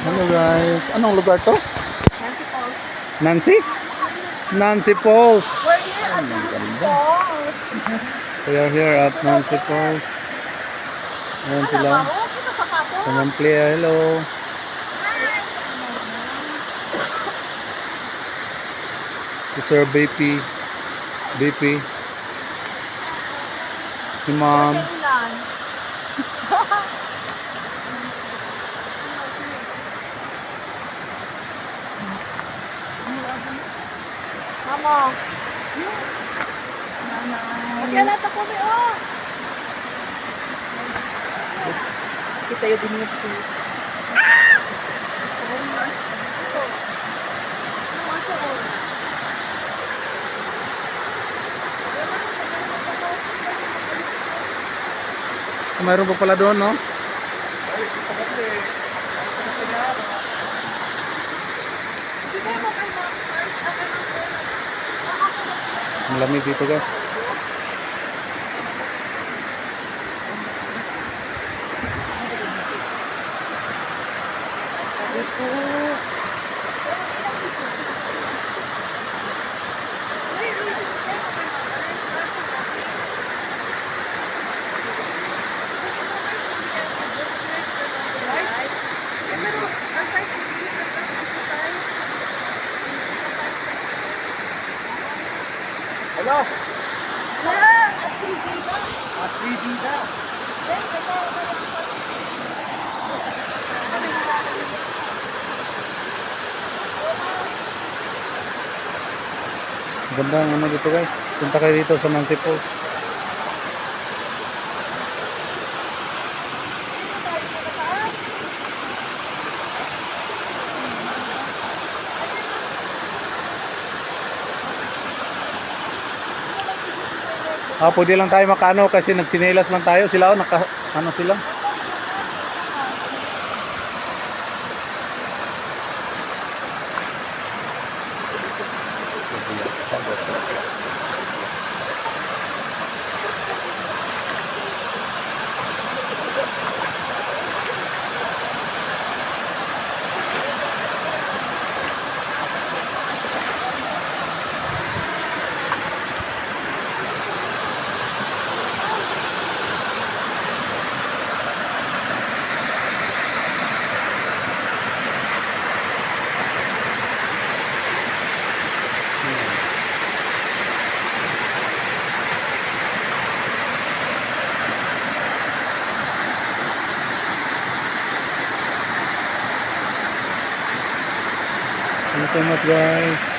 Hello guys. Anong lugar to? Nancy Falls. Nancy? Nancy Falls. We're here at Nancy Falls. We are here at Nancy Falls. Ayan sila. Kita sapato. Pamamplea, hello. Si Sir BP. BP. Si Ma'am. Kailan? Mama. Maglalata ko may Kita yung din yung please. Mayroon pa pala doon, no? Ang lamig dito guys. Hello? Asribida. Ganda ang ano dito guys. Punta kayo dito sa Nancy Falls. Pwede lang tayo makano kasi nagtsinelas lang tayo. Sila ano sila? Thank you so much guys.